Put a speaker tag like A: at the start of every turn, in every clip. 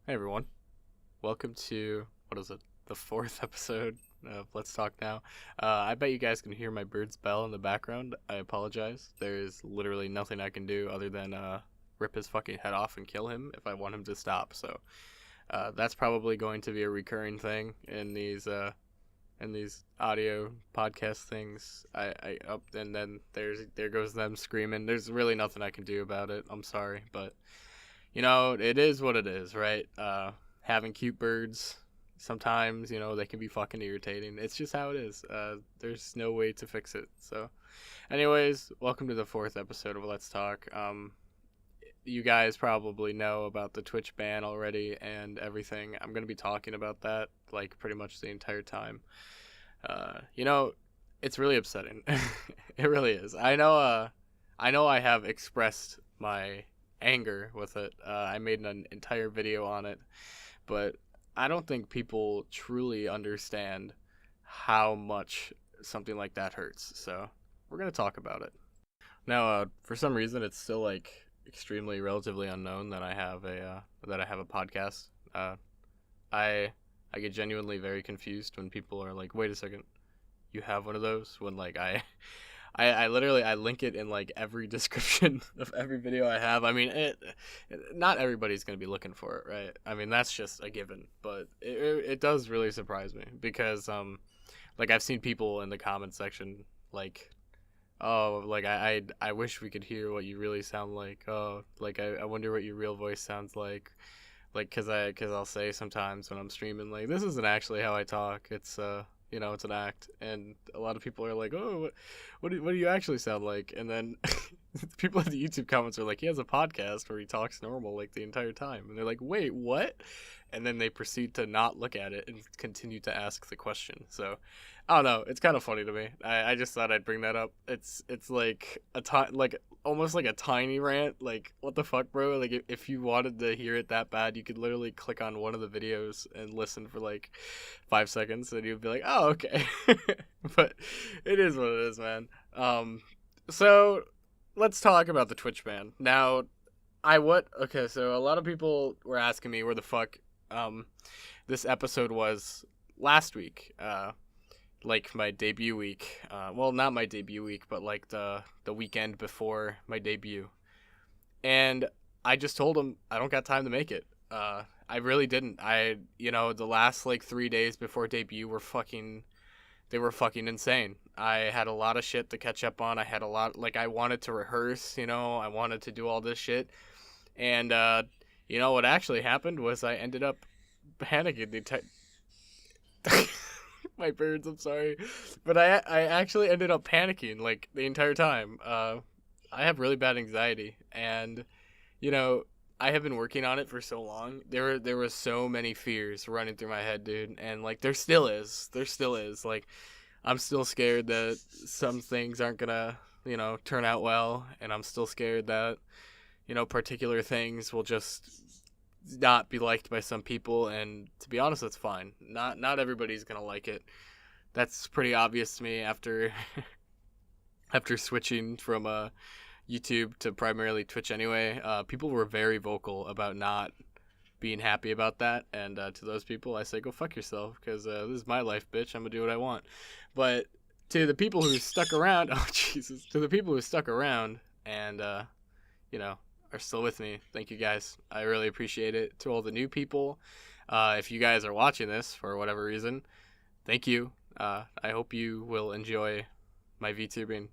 A: Hey everyone, welcome to what is it? The fourth episode of Let's Talk Now. I bet you guys can hear my bird's bell in the background. I apologize. There is literally nothing I can do other than rip his fucking head off and kill him if I want him to stop. So that's probably going to be a recurring thing in these audio podcast things. I up and then there goes them screaming. There's really nothing I can do about it. I'm sorry, but it is what it is, right? Having cute birds, sometimes, they can be fucking irritating. It's just how it is. There's no way to fix it. So, anyways, welcome to the fourth episode of Let's Talk. You guys probably know about the Twitch ban already and everything. I'm going to be talking about that, like, pretty much the entire time. It's really upsetting. It really is. I know I have expressed my anger with it. I made an entire video on it, but I don't think people truly understand how much something like that hurts. So we're gonna talk about it now. For some reason, it's still like extremely relatively unknown that I have a podcast. I get genuinely very confused when people are like, "Wait a second, you have one of those?" When like I literally I link it in like every description of every video I have. I mean, not everybody's gonna be looking for it, right? I mean, that's just a given. But it does really surprise me because like I've seen people in the comment section like, oh, like I wish we could hear what you really sound like. Oh, like I wonder what your real voice sounds like. Like, cause I'll say sometimes when I'm streaming, like, this isn't actually how I talk. It's an act, and a lot of people are like, "Oh, what do you actually sound like?" And then people in the YouTube comments are like, "He has a podcast where he talks normal like the entire time," and they're like, "Wait, what?" And then they proceed to not look at it and continue to ask the question. So, I don't know. It's kind of funny to me. I just thought I'd bring that up. It's like like almost like a tiny rant. Like, what the fuck, bro? Like, if you wanted to hear it that bad, you could literally click on one of the videos and listen for like 5 seconds, and you'd be like, "Oh, okay." But it is what it is, man. So let's talk about the Twitch ban now. Okay, so a lot of people were asking me where the fuck um this episode was last week. Like my debut week. Well, not my debut week, but like the weekend before my debut. And I just told them I don't got time to make it. I really didn't. The last like 3 days before debut they were fucking insane. I had a lot of shit to catch up on. I had a lot, like, I wanted to rehearse, I wanted to do all this shit. And, what actually happened was I ended up panicking my birds, I'm sorry. But I actually ended up panicking, like, the entire time. I have really bad anxiety. And, you know, I have been working on it for so long. There was so many fears running through my head, dude, and like there still is. There still is. Like I'm still scared that some things aren't gonna, turn out well, and I'm still scared that, particular things will just not be liked by some people, and to be honest, that's fine. Not everybody's gonna like it. That's pretty obvious to me after after switching from YouTube to primarily Twitch anyway. People were very vocal about not being happy about that, and to those people, I say go fuck yourself because this is my life, bitch. I'm gonna do what I want. But to the people who stuck around, oh Jesus, to the people who stuck around and you know are still with me, thank you guys. I really appreciate it. To all the new people, if you guys are watching this for whatever reason, thank you. I hope you will enjoy my VTubing.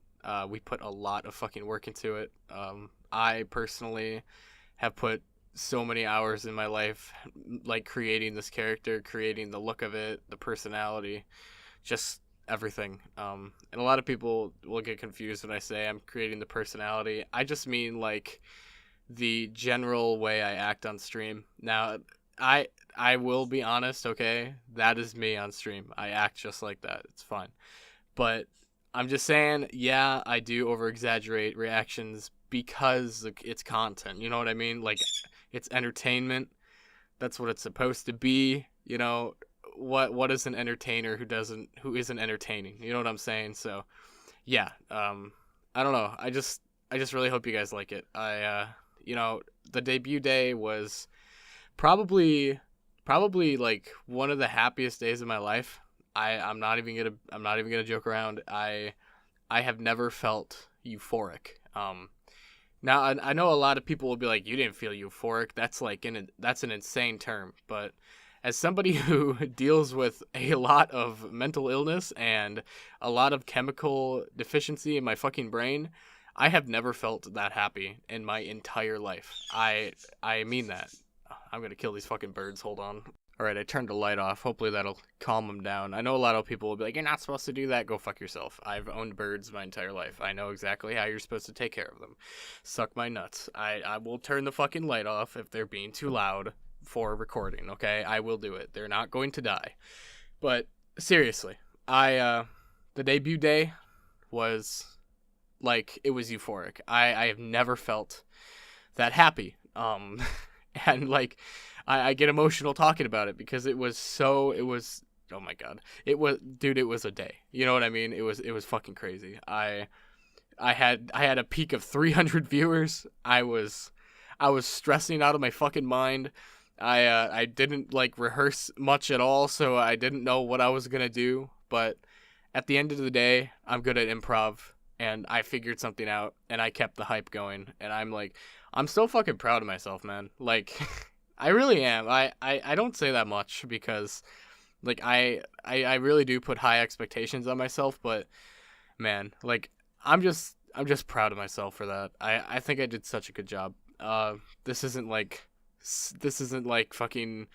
A: We put a lot of fucking work into it. I personally have put so many hours in my life, like creating this character, creating the look of it, the personality, just everything. And a lot of people will get confused when I say I'm creating the personality. I just mean like the general way I act on stream. Now, I will be honest, okay? That is me on stream. I act just like that. It's fine. But I'm just saying, yeah, I do over exaggerate reactions because it's content. You know what I mean? Like, it's entertainment. That's what it's supposed to be. What is an entertainer who isn't entertaining? You know what I'm saying? So, yeah. I don't know. I just really hope you guys like it. The debut day was Probably like one of the happiest days of my life. I'm not even gonna joke around. I have never felt euphoric. Now I know a lot of people will be like, you didn't feel euphoric. That's an insane term. But as somebody who deals with a lot of mental illness and a lot of chemical deficiency in my fucking brain, I have never felt that happy in my entire life. I mean that. I'm gonna kill these fucking birds. Hold on. All right, I turned the light off. Hopefully that'll calm them down. I know a lot of people will be like, "You're not supposed to do that. Go fuck yourself." I've owned birds my entire life. I know exactly how you're supposed to take care of them. Suck my nuts. I will turn the fucking light off if they're being too loud for recording. Okay, I will do it. They're not going to die. But seriously, the debut day was like it was euphoric. I have never felt that happy. And like I get emotional talking about it because it was oh my god. It was a day. You know what I mean? It was fucking crazy. I had a peak of 300 viewers. I was stressing out of my fucking mind. I didn't like rehearse much at all, so I didn't know what I was going to do, but at the end of the day, I'm good at improv and I figured something out and I kept the hype going, and I'm so fucking proud of myself, man. Like I really am. I don't say that much because like I really do put high expectations on myself, but man, like I'm just proud of myself for that. I think I did such a good job. This isn't like fucking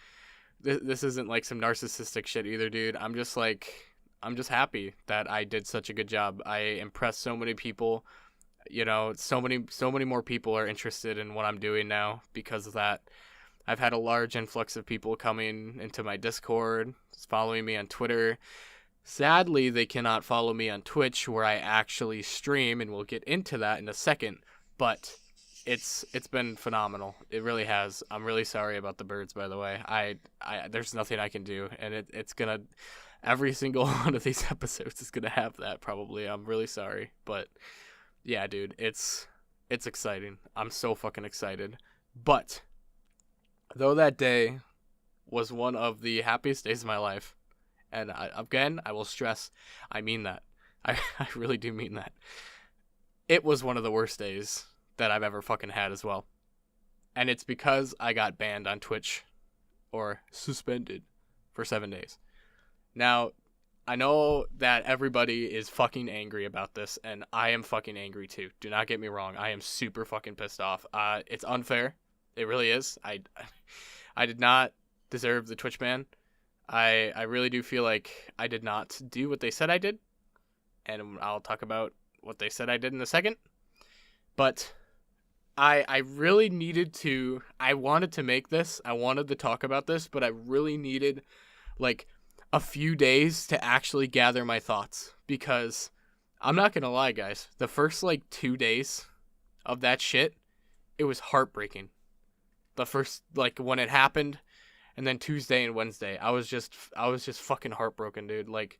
A: this isn't like some narcissistic shit either, dude. I'm just happy that I did such a good job. I impressed so many people. You know, so many more people are interested in what I'm doing now because of that. I've had a large influx of people coming into my Discord, following me on Twitter. Sadly, they cannot follow me on Twitch where I actually stream, and we'll get into that in a second. But it's been phenomenal. It really has. I'm really sorry about the birds, by the way. I there's nothing I can do, and it's gonna every single one of these episodes is gonna have that probably. I'm really sorry, but yeah, dude, it's exciting. I'm so fucking excited. But though that day was one of the happiest days of my life, and I will stress, I mean that. I really do mean that. It was one of the worst days that I've ever fucking had as well. And it's because I got banned on Twitch or suspended for 7 days. Now, I know that everybody is fucking angry about this, and I am fucking angry too. Do not get me wrong. I am super fucking pissed off. It's unfair. It really is. I did not deserve the Twitch ban. I really do feel like I did not do what they said I did, and I'll talk about what they said I did in a second. But I really needed to. I wanted to make this. I wanted to talk about this, but I really needed like a few days to actually gather my thoughts, because I'm not gonna lie, guys, the first like 2 days of that shit, it was heartbreaking. The first, like, when it happened, and then Tuesday and Wednesday, I was just fucking heartbroken, dude. Like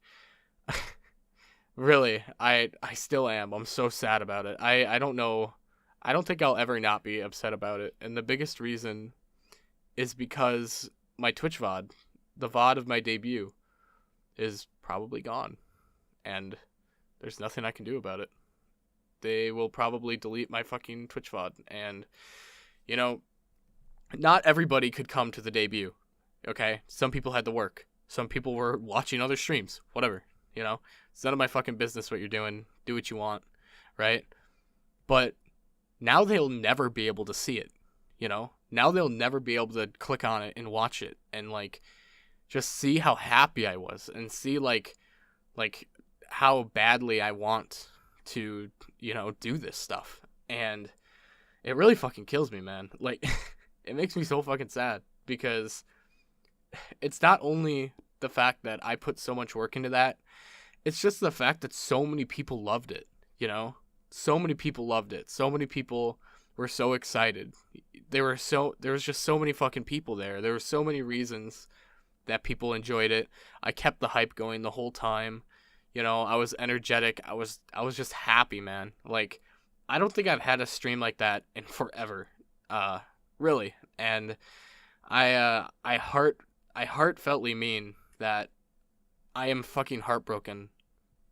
A: really, I still am. I'm so sad about it. I don't know. I don't think I'll ever not be upset about it, and the biggest reason is because my Twitch VOD, the VOD of my debut, is probably gone, and there's nothing I can do about it. They will probably delete my fucking Twitch VOD, and you know, not everybody could come to the debut. Okay, some people had to work. Some people were watching other streams. Whatever, you know, it's none of my fucking business what you're doing. Do what you want, right? But now they'll never be able to see it. You know, now they'll never be able to click on it and watch it and like just see how happy I was and see like how badly I want to, you know, do this stuff. And it really fucking kills me, man. Like it makes me so fucking sad, because it's not only the fact that I put so much work into that, it's just the fact that so many people loved it, you know? So many people loved it. So many people were so excited. There was just so many fucking people there. There were so many reasons that people enjoyed it. I kept the hype going the whole time. You know, I was energetic. I was just happy, man. Like, I don't think I've had a stream like that in forever. Really. And I heartfeltly mean that I am fucking heartbroken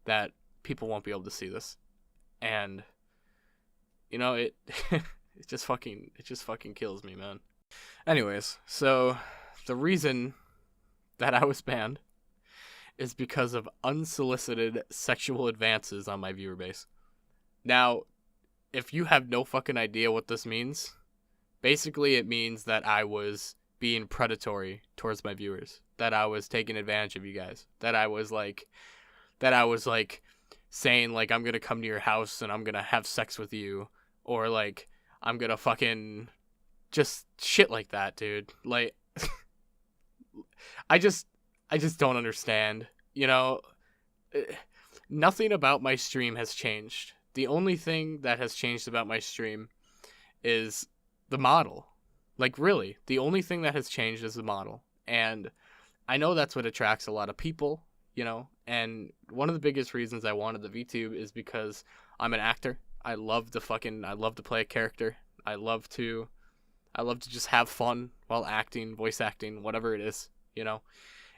A: that people won't be able to see this. And it it just fucking kills me, man. Anyways, so the reason that I was banned is because of unsolicited sexual advances on my viewer base. Now, if you have no fucking idea what this means, basically it means that I was being predatory towards my viewers, that I was taking advantage of you guys, that I was like saying like I'm going to come to your house and I'm going to have sex with you, or like I'm going to fucking just shit like that, dude. Like I just don't understand. Nothing about my stream has changed. The only thing that has changed about my stream is the model. Like, really, the only thing that has changed is the model. And I know that's what attracts a lot of people, and one of the biggest reasons I wanted the VTube is because I'm an actor. I love to play a character. I love to just have fun while acting, voice acting, whatever it is,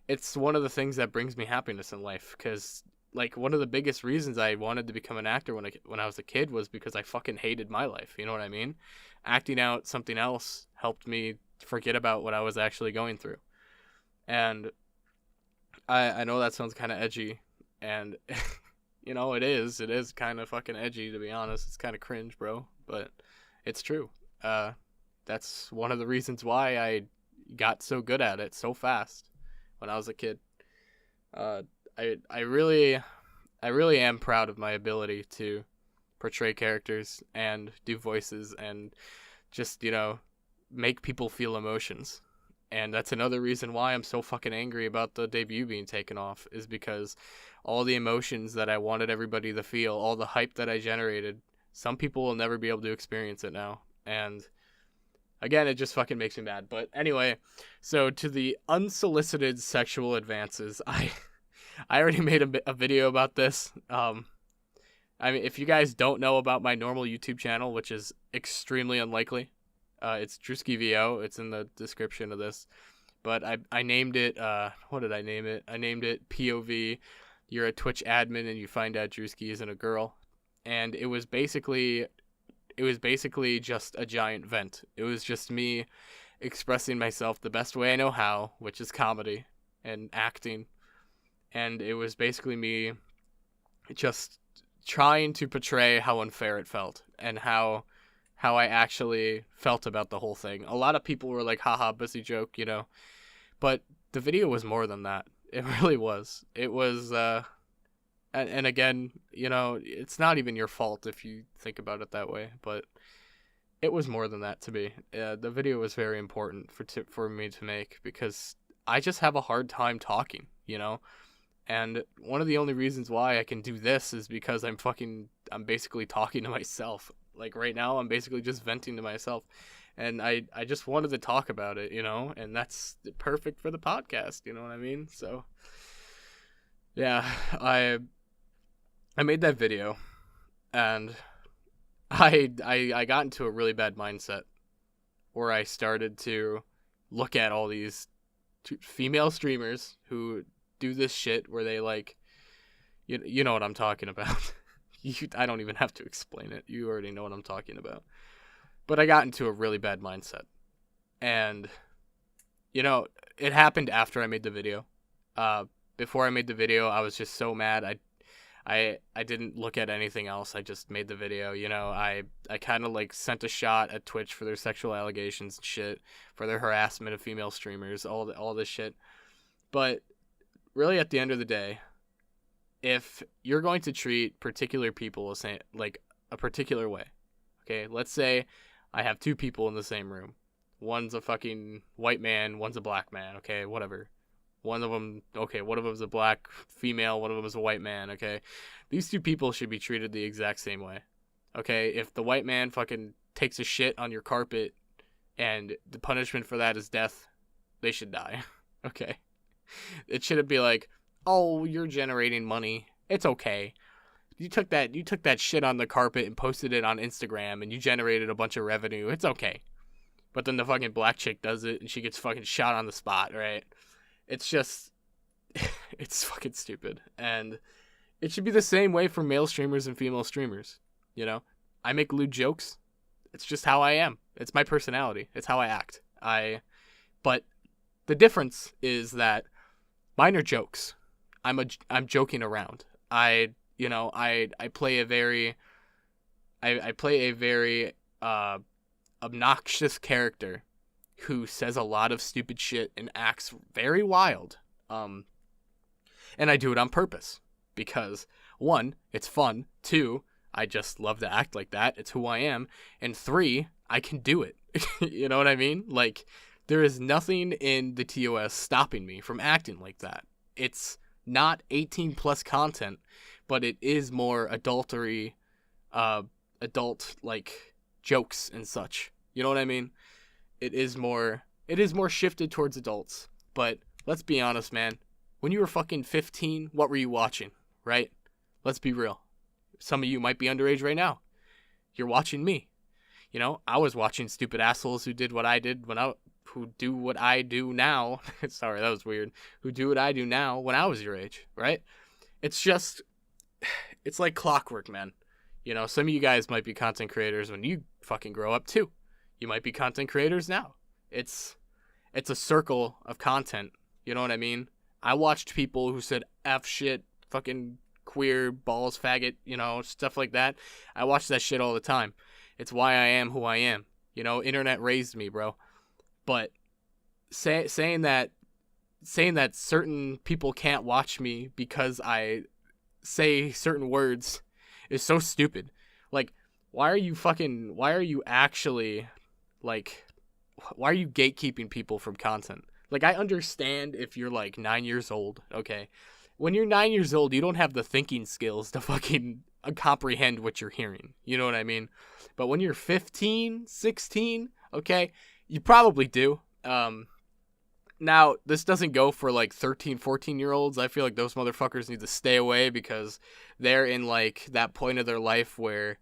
A: It's one of the things that brings me happiness in life, because like one of the biggest reasons I wanted to become an actor when I was a kid was because I fucking hated my life. You know what I mean? Acting out something else helped me forget about what I was actually going through. And I know that sounds kind of edgy, and it is kind of fucking edgy, to be honest. It's kind of cringe, bro, but it's true. That's one of the reasons why I got so good at it so fast when I was a kid. I really am proud of my ability to portray characters and do voices and just, make people feel emotions. And that's another reason why I'm so fucking angry about the debut being taken off, is because all the emotions that I wanted everybody to feel, all the hype that I generated, some people will never be able to experience it now. And again, it just fucking makes me mad. But anyway, so to the unsolicited sexual advances, I already made a video about this. I mean, if you guys don't know about my normal YouTube channel, which is extremely unlikely, it's Drewski VO. It's in the description of this. But I named it, what did I name it? I named it POV, you're a Twitch admin and you find out Drewski isn't a girl. And it was basically just a giant vent. It was just me expressing myself the best way I know how, which is comedy and acting. And it was basically me just trying to portray how unfair it felt and how I actually felt about the whole thing. A lot of people were like, haha, pussy joke, But the video was more than that. It really was. It was, and again, it's not even your fault if you think about it that way, but it was more than that to me. The video was very important for me to make, because I just have a hard time talking, And one of the only reasons why I can do this is because I'm basically talking to myself. Like right now, I'm basically just venting to myself. And I just wanted to talk about it, and that's perfect for the podcast, you know what I mean? So, yeah, I made that video, and I got into a really bad mindset where I started to look at all these female streamers who do this shit where they like, you know what I'm talking about. I don't even have to explain it. You already know what I'm talking about. But I got into a really bad mindset. And, it happened after I made the video. Before I made the video, I was just so mad. I didn't look at anything else. I just made the video. I kind of like sent a shot at Twitch for their sexual allegations and shit, for their harassment of female streamers, all this shit. But really, at the end of the day, if you're going to treat particular people like a particular way, okay, let's say I have two people in the same room. One's a fucking white man, one's a black man, okay, whatever. One of them's a black female, one of them is a white man, okay? These two people should be treated the exact same way, okay? If the white man fucking takes a shit on your carpet and the punishment for that is death, they should die, okay? It shouldn't be like, oh, you're generating money. It's okay. You took that shit on the carpet and posted it on Instagram and you generated a bunch of revenue. It's okay. but then the fucking black chick does it and she gets fucking shot on the spot, right? It's just, it's fucking stupid. And it should be the same way for male streamers and female streamers. You know, I make lewd jokes. It's just how I am. It's my personality. It's how I act. But the difference is that mine are jokes. I'm joking around. I play a very obnoxious character who says a lot of stupid shit and acts very wild. And I do it on purpose because 1, it's fun. 2, I just love to act like that. It's who I am. And 3, I can do it. You know what I mean? Like, there is nothing in the TOS stopping me from acting like that. It's not 18 plus content, but it is more adult like jokes and such. You know what I mean? It is more shifted towards adults. But let's be honest, man. When you were fucking 15, what were you watching, right? Let's be real. Some of you might be underage right now. You're watching me. You know, I was watching stupid assholes who did what I did who do what I do now. Sorry, that was weird. Who do what I do now when I was your age, right? It's like clockwork, man. You know, some of you guys might be content creators when you fucking grow up too. You might be content creators now. It's a circle of content. You know what I mean? I watched people who said F shit, fucking queer, balls, faggot, you know, stuff like that. I watch that shit all the time. It's why I am who I am. You know, internet raised me, bro. But saying that certain people can't watch me because I say certain words is so stupid. Like, why are you gatekeeping people from content? Like, I understand if you're like 9 years old, okay? When you're 9 years old, you don't have the thinking skills to fucking comprehend what you're hearing. You know what I mean? But when you're 15, 16, okay, you probably do. Now, this doesn't go for like 13, 14-year-olds. I feel like those motherfuckers need to stay away because they're in like that point of their life where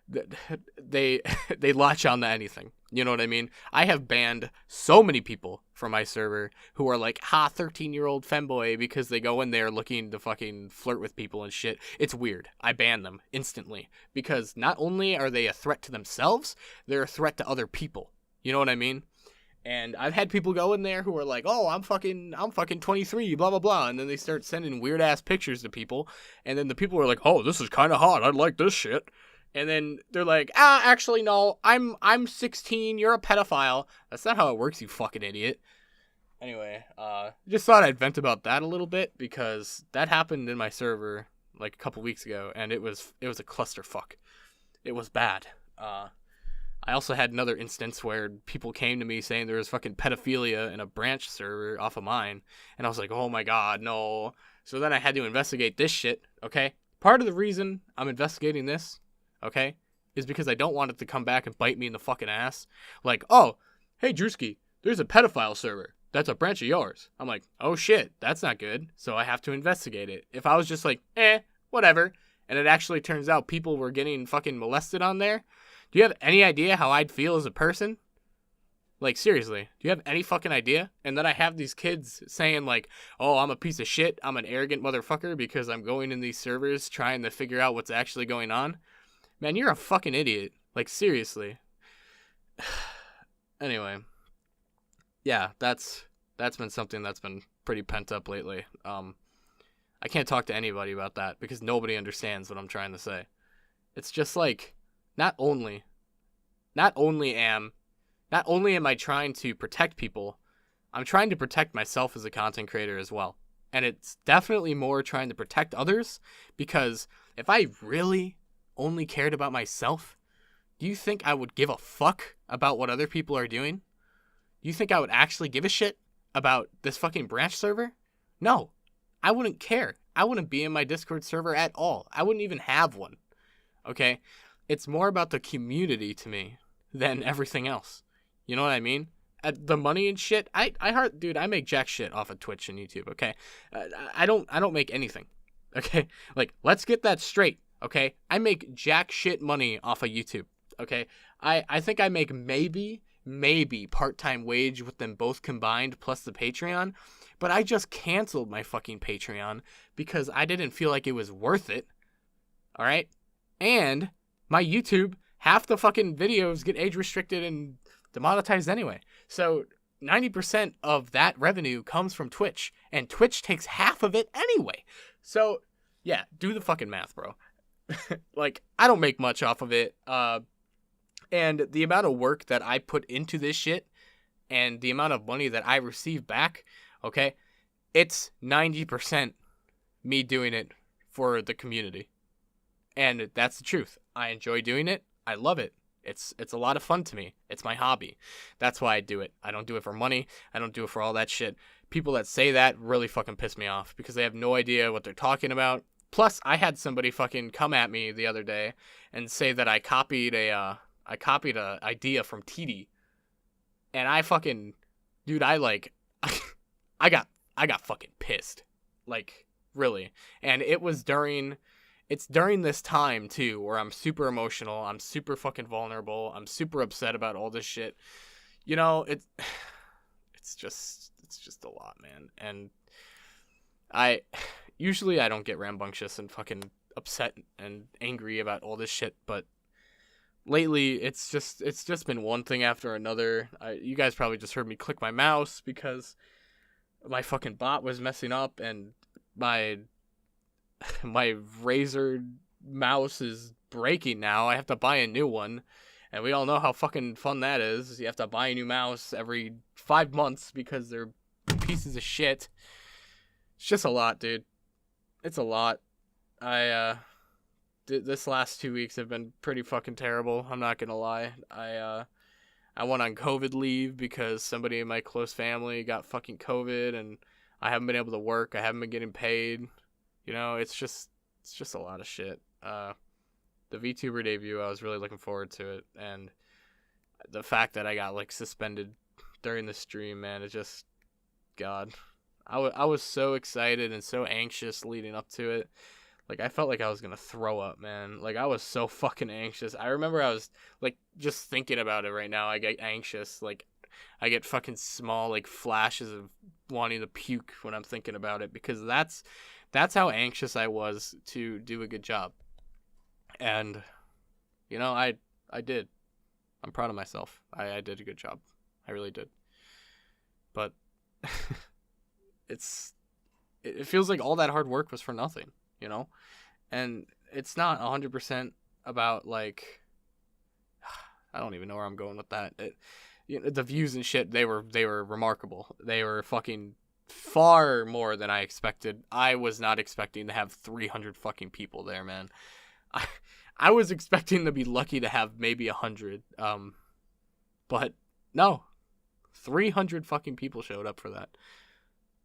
A: they latch on to anything. You know what I mean? I have banned so many people from my server who are like, 13-year-old femboy, because they go in there looking to fucking flirt with people and shit. It's weird. I ban them instantly because not only are they a threat to themselves, they're a threat to other people. You know what I mean? And I've had people go in there who are like, oh, I'm fucking 23, blah, blah, blah. And then they start sending weird-ass pictures to people. And then the people are like, oh, this is kind of hot. I like this shit. And then they're like, actually, no, I'm 16. You're a pedophile. That's not how it works, you fucking idiot. Anyway, just thought I'd vent about that a little bit because that happened in my server like a couple weeks ago. And it was a clusterfuck. It was bad. I also had another instance where people came to me saying there was fucking pedophilia in a branch server off of mine. And I was like, oh my god, no. So then I had to investigate this shit, okay? Part of the reason I'm investigating this, okay, is because I don't want it to come back and bite me in the fucking ass. Like, oh, hey, Drewski, there's a pedophile server. That's a branch of yours. I'm like, oh shit, that's not good. So I have to investigate it. If I was just like, whatever, and it actually turns out people were getting fucking molested on there, do you have any idea how I'd feel as a person? Like, seriously, do you have any fucking idea? And then I have these kids saying, like, oh, I'm a piece of shit, I'm an arrogant motherfucker because I'm going in these servers trying to figure out what's actually going on. Man, you're a fucking idiot. Like, seriously. Anyway. Yeah, that's been something that's been pretty pent up lately. I can't talk to anybody about that because nobody understands what I'm trying to say. It's just like, not only am I trying to protect people, I'm trying to protect myself as a content creator as well. And it's definitely more trying to protect others because if I really only cared about myself, do you think I would give a fuck about what other people are doing? Do you think I would actually give a shit about this fucking branch server? No, I wouldn't care. I wouldn't be in my Discord server at all. I wouldn't even have one. Okay? It's more about the community to me than everything else. You know what I mean? The money and shit, I make jack shit off of Twitch and YouTube, okay? I don't make anything. Okay? Like, let's get that straight. Okay, I make jack shit money off of YouTube. Okay, I think I make maybe maybe part-time wage with them both combined plus the Patreon. But I just canceled my fucking Patreon because I didn't feel like it was worth it. All right? And my YouTube, half the fucking videos get age restricted and demonetized anyway. So 90% of that revenue comes from Twitch, and Twitch takes half of it anyway. So yeah, do the fucking math, bro. Like, I don't make much off of it. And the amount of work that I put into this shit and the amount of money that I receive back, okay, it's 90% me doing it for the community. And that's the truth. I enjoy doing it. I love it. It's a lot of fun to me. It's my hobby. That's why I do it. I don't do it for money. I don't do it for all that shit. People that say that really fucking piss me off because they have no idea what they're talking about. Plus, I had somebody fucking come at me the other day and say that I copied a idea from TD. And I fucking, dude, I got fucking pissed. Like, really. And it's during this time too where I'm super emotional, I'm super fucking vulnerable, I'm super upset about all this shit. You know, it's just a lot, man. And I don't get rambunctious and fucking upset and angry about all this shit, but lately it's just been one thing after another. You guys probably just heard me click my mouse because my fucking bot was messing up, and my Razer mouse is breaking now. I have to buy a new one, and we all know how fucking fun that is. You have to buy a new mouse every 5 months because they're pieces of shit. It's just a lot, dude. It's a lot. This last 2 weeks have been pretty fucking terrible. I'm not gonna lie. I went on COVID leave because somebody in my close family got fucking COVID, and I haven't been able to work. I haven't been getting paid. You know, it's just a lot of shit. The VTuber debut, I was really looking forward to it, and the fact that I got like suspended during the stream, man, it just, God, I was so excited and so anxious leading up to it. Like, I felt like I was gonna throw up, man. Like, I was so fucking anxious. I remember I was like, just thinking about it right now, I get anxious. Like, I get fucking small like flashes of wanting to puke when I'm thinking about it, because that's how anxious I was to do a good job. And, you know, I did. I'm proud of myself. I did a good job. I really did. But it feels like all that hard work was for nothing, you know? And it's not 100% about, like, I don't even know where I'm going with that. You know, the views and shit, they were remarkable. They were fucking far more than I expected. I was not expecting to have 300 fucking people there, man. I was expecting to be lucky to have maybe 100. But no, 300 fucking people showed up for that.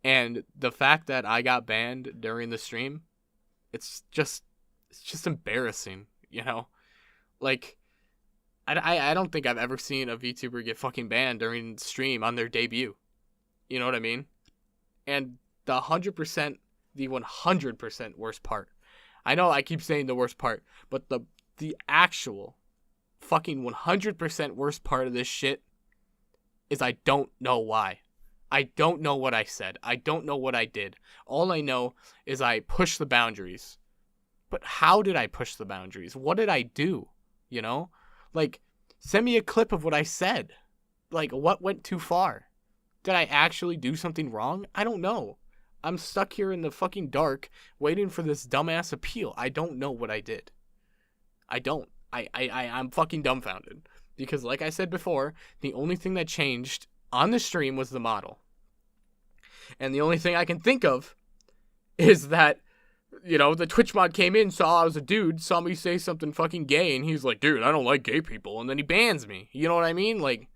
A: And the fact that I got banned during the stream, it's just embarrassing, you know? Like, I don't think I've ever seen a VTuber get fucking banned during the stream on their debut. You know what I mean? And the 100% worst part. I know I keep saying the worst part, but the actual fucking 100% worst part of this shit is I don't know why. I don't know what I said. I don't know what I did. All I know is I pushed the boundaries. But how did I push the boundaries? What did I do? You know? Like, send me a clip of what I said. Like, what went too far? Did I actually do something wrong? I don't know. I'm stuck here in the fucking dark waiting for this dumbass appeal. I don't know what I did. I don't. I'm fucking dumbfounded. Because like I said before, the only thing that changed on the stream was the model. And the only thing I can think of is that, you know, the Twitch mod came in, saw I was a dude, saw me say something fucking gay, and he's like, dude, I don't like gay people, and then he bans me. You know what I mean? Like,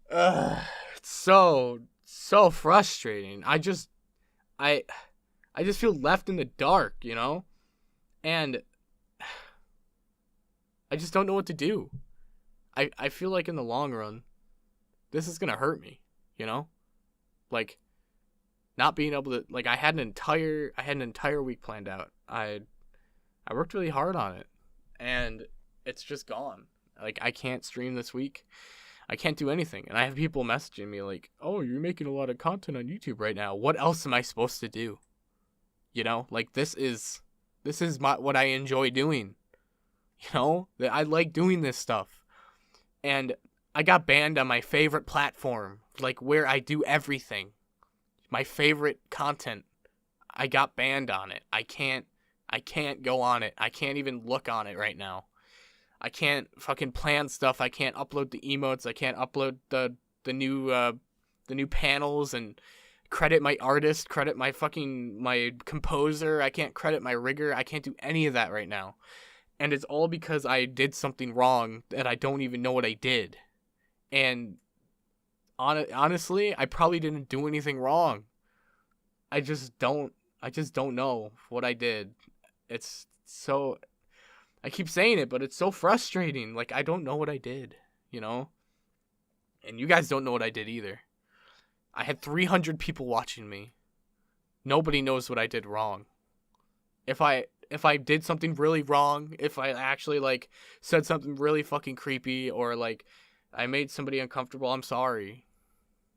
A: it's so frustrating. I just feel left in the dark, you know? And I just don't know what to do. I feel like in the long run, this is gonna hurt me, you know? Like, not being able to, like, I had an entire week planned out. I worked really hard on it, and it's just gone. Like, I can't stream this week. I can't do anything. And I have people messaging me like, "Oh, you're making a lot of content on YouTube right now. What else am I supposed to do?" You know, like this is what I enjoy doing. You know, that I like doing this stuff. And I got banned on my favorite platform, like where I do everything. My favorite content. I got banned on it. I can't go on it. I can't even look on it right now. I can't fucking plan stuff. I can't upload the emotes. I can't upload the new panels and credit my artist, credit my composer. I can't credit my rigger. I can't do any of that right now. And it's all because I did something wrong that I don't even know what I did. And honestly, I probably didn't do anything wrong. I just don't know what I did. It's so, I keep saying it, but it's so frustrating. Like, I don't know what I did, you know? And you guys don't know what I did either. I had 300 people watching me. Nobody knows what I did wrong. If I did something really wrong, if I actually, like, said something really fucking creepy, or, like, I made somebody uncomfortable, I'm sorry.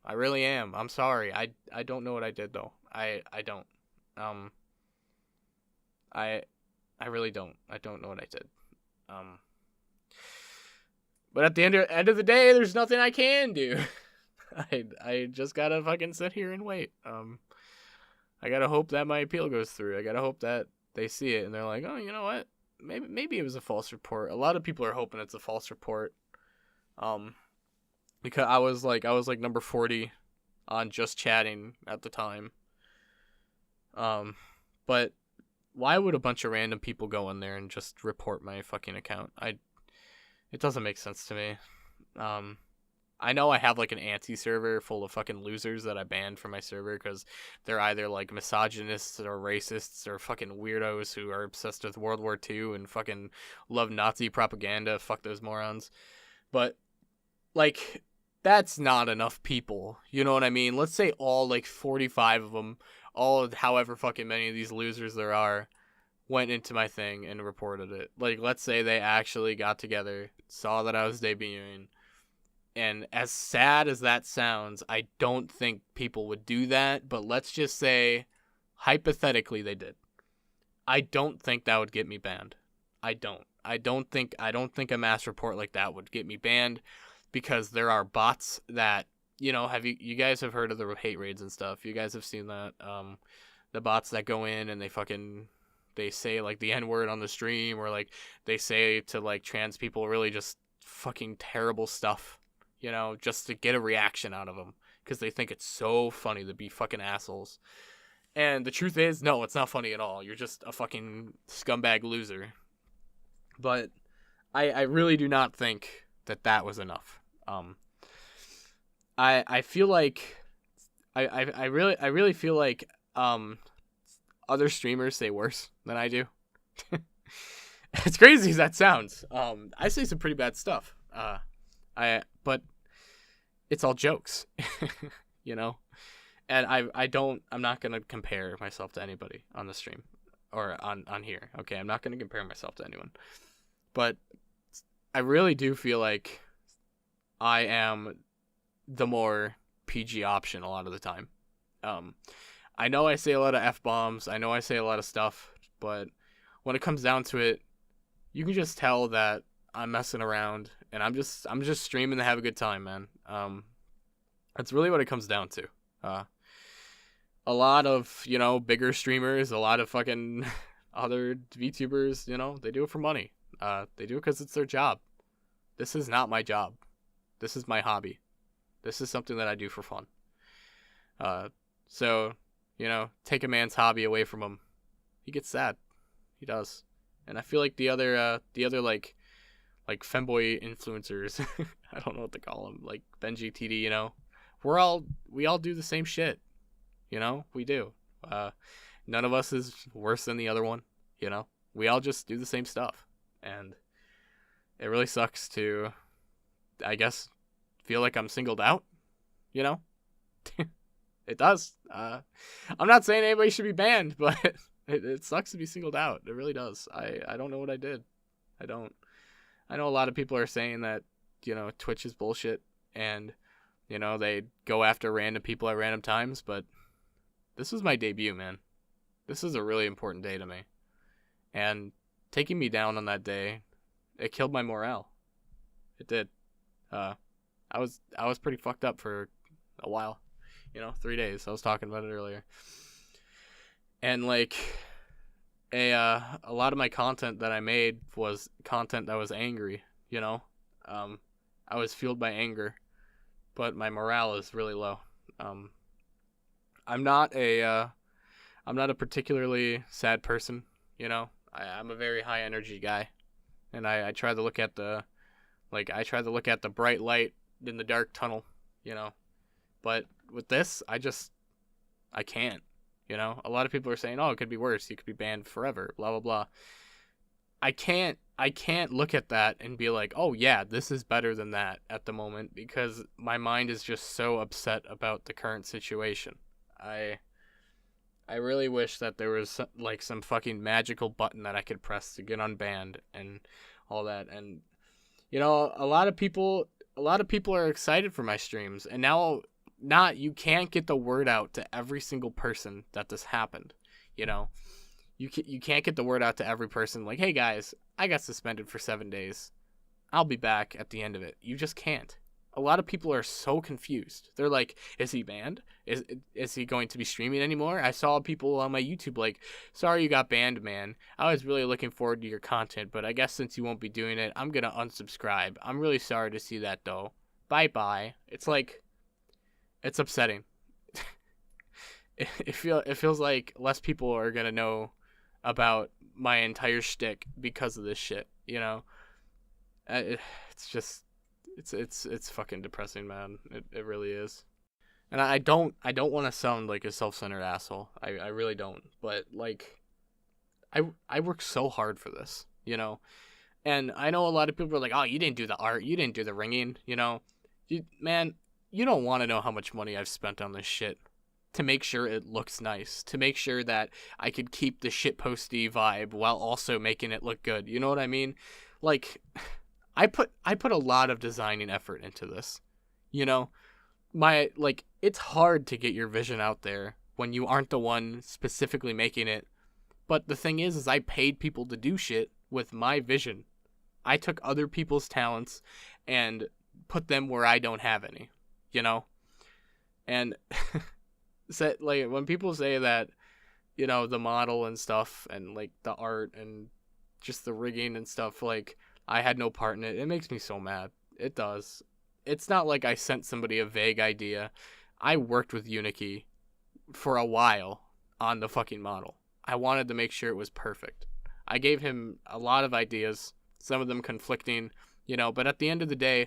A: I really am. I'm sorry. I don't know what I did, though. I don't. I really don't. I don't know what I did. But at the end of the day, there's nothing I can do. I just gotta fucking sit here and wait. I gotta hope that my appeal goes through. I gotta hope that they see it and they're like, oh, you know what? Maybe it was a false report. A lot of people are hoping it's a false report. Because I was like number 40 on Just Chatting at the time. But why would a bunch of random people go in there and just report my fucking account? It doesn't make sense to me. I know I have like an anti-server full of fucking losers that I banned from my server because they're either like misogynists or racists or fucking weirdos who are obsessed with World War II and fucking love Nazi propaganda. Fuck those morons. But like, that's not enough people. You know what I mean? Let's say all like 45 of them, all however fucking many of these losers there are, went into my thing and reported it. Like, let's say they actually got together, saw that I was debuting. And as sad as that sounds, I don't think people would do that. But let's just say, hypothetically, they did. I don't think that would get me banned. I don't think a mass report like that would get me banned, because there are bots that, you know, you guys have heard of the hate raids and stuff. You guys have seen that. The bots that go in and they say like the N-word on the stream, or like they say to like trans people really just fucking terrible stuff. You know, just to get a reaction out of them because they think it's so funny to be fucking assholes. And the truth is, no, it's not funny at all. You're just a fucking scumbag loser. But I really do not think that was enough. I feel like I really feel like other streamers say worse than I do. As crazy as that sounds, I say some pretty bad stuff. But it's all jokes, you know? And I'm not going to compare myself to anybody on the stream or on here. Okay. I'm not going to compare myself to anyone, but I really do feel like I am the more PG option a lot of the time. I know I say a lot of F-bombs. I know I say a lot of stuff, but when it comes down to it, you can just tell that I'm messing around, and I'm just streaming to have a good time, man. That's really what it comes down to. A lot of, you know, bigger streamers, a lot of fucking other VTubers, you know, they do it for money. They do it because it's their job. This is not my job. This is my hobby. This is something that I do for fun. So, you know, take a man's hobby away from him, he gets sad. He does. And I feel like the other like femboy influencers, I don't know what to call them, like Benji TD, you know, we all do the same shit, you know, we do. None of us is worse than the other one, you know, we all just do the same stuff, and it really sucks to, I guess, feel like I'm singled out, you know. It does. I'm not saying anybody should be banned, but it sucks to be singled out. It really does. I don't know what I did. I know a lot of people are saying that, you know, Twitch is bullshit. and, you know, they go after random people at random times, but this was my debut, man. This is a really important day to me. And taking me down on that day, it killed my morale. It did. I was pretty fucked up for a while. 3 days. I was talking about it earlier. And like a lot of my content that I made was content that was angry, I was fueled by anger, but my morale is really low. I'm not a particularly sad person, I'm a very high energy guy, and I try to look at the bright light in the dark tunnel, but with this, I can't, a lot of people are saying, oh, it could be worse. You could be banned forever, blah, blah, blah. I can't look at that and be like, oh yeah, this is better than that at the moment, because my mind is just so upset about the current situation. I really wish that there was like some fucking magical button that I could press to get unbanned and all that. And a lot of people are excited for my streams, and now you can't get the word out to every single person that this happened. You can't get the word out to every person like, hey guys, I got suspended for 7 days. I'll be back at the end of it. You just can't. A lot of people are so confused. They're like, is he banned? Is he going to be streaming anymore? I saw people on my YouTube like, sorry you got banned, man. I was really looking forward to your content, but I guess since you won't be doing it, I'm going to unsubscribe. I'm really sorry to see that though. Bye-bye. It's like, it's upsetting. It feels like less people are going to know about my entire shtick because of this shit, It's just, it's fucking depressing, man. It really is. And I don't want to sound like a self-centered asshole. I really don't. But like, I work so hard for this, And I know a lot of people are like, oh, you didn't do the art, you didn't do the ringing, Man, you don't want to know how much money I've spent on this shit to make sure it looks nice, to make sure that I could keep the shitposty vibe while also making it look good. You know what I mean? Like, I put a lot of designing effort into this. It's hard to get your vision out there when you aren't the one specifically making it. But the thing is I paid people to do shit with my vision. I took other people's talents and put them where I don't have any, And like when people say that, the model and stuff and like the art and just the rigging and stuff, like I had no part in it. It makes me so mad. It does. It's not like I sent somebody a vague idea. I worked with Unikey for a while on the fucking model. I wanted to make sure it was perfect. I gave him a lot of ideas, some of them conflicting, but at the end of the day,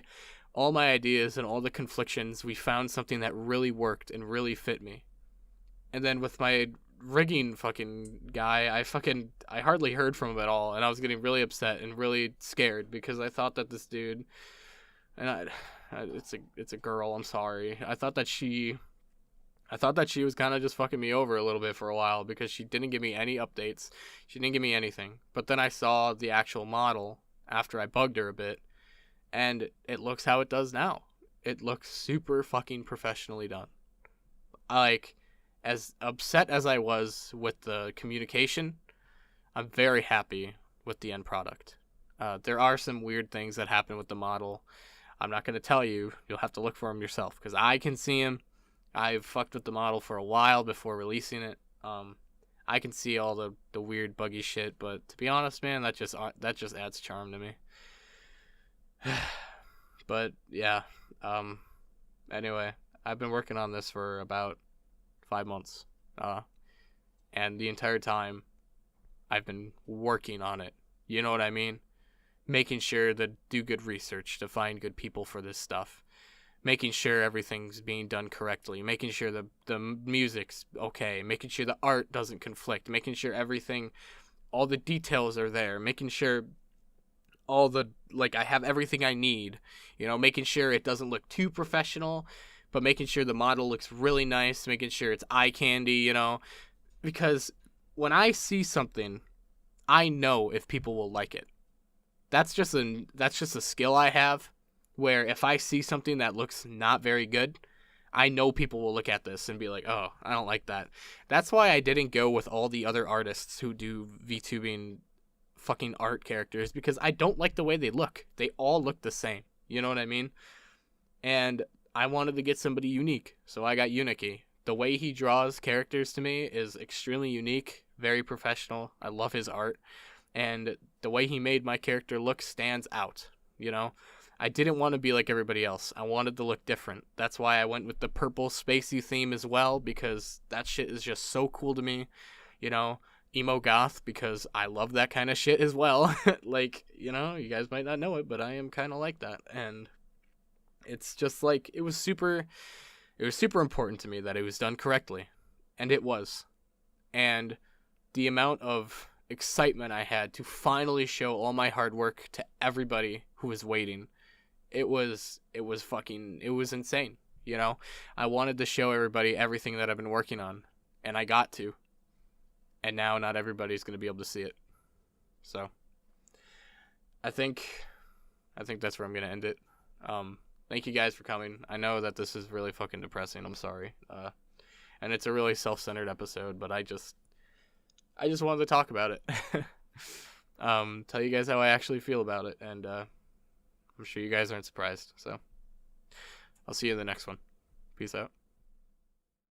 A: all my ideas and all the conflictions, we found something that really worked and really fit me. And then with my rigging fucking guy, I hardly heard from him at all, and I was getting really upset and really scared because I thought that this dude, and it's a girl, I'm sorry. I thought that she was kind of just fucking me over a little bit for a while because she didn't give me any updates. She didn't give me anything. But then I saw the actual model after I bugged her a bit, and it looks how it does now. It looks super fucking professionally done. As upset as I was with the communication, I'm very happy with the end product. There are some weird things that happen with the model. I'm not going to tell you. You'll have to look for them yourself because I can see them. I've fucked with the model for a while before releasing it. I can see all the weird buggy shit, but to be honest, man, that just adds charm to me. But yeah. Anyway, I've been working on this for about 5 months, and the entire time I've been working on it, you know what I mean? Making sure to do good research to find good people for this stuff, making sure everything's being done correctly, making sure the music's okay, making sure the art doesn't conflict, making sure everything, all the details are there, making sure I have everything I need, making sure it doesn't look too professional, but making sure the model looks really nice, making sure it's eye candy, because when I see something, I know if people will like it. That's just a skill I have where if I see something that looks not very good, I know people will look at this and be like, oh, I don't like that. That's why I didn't go with all the other artists who do VTubing fucking art characters, because I don't like the way they look. They all look the same. You know what I mean? And I wanted to get somebody unique, so I got Uniki. The way he draws characters to me is extremely unique, very professional. I love his art. And the way he made my character look stands out, you know? I didn't want to be like everybody else. I wanted to look different. That's why I went with the purple spacey theme as well, because that shit is just so cool to me. You know, emo goth, because I love that kind of shit as well. Like, you know, you guys might not know it, but I am kind of like that. And it's just like, it was super important to me that it was done correctly. And it was. And the amount of excitement I had to finally show all my hard work to everybody who was waiting, it was insane. You know, I wanted to show everybody everything that I've been working on, and I got to. And now not everybody's going to be able to see it. So I think that's where I'm going to end it. Thank you guys for coming. I know that this is really fucking depressing. I'm sorry. And it's a really self-centered episode, but I just wanted to talk about it. Tell you guys how I actually feel about it, and I'm sure you guys aren't surprised. So I'll see you in the next one. Peace out.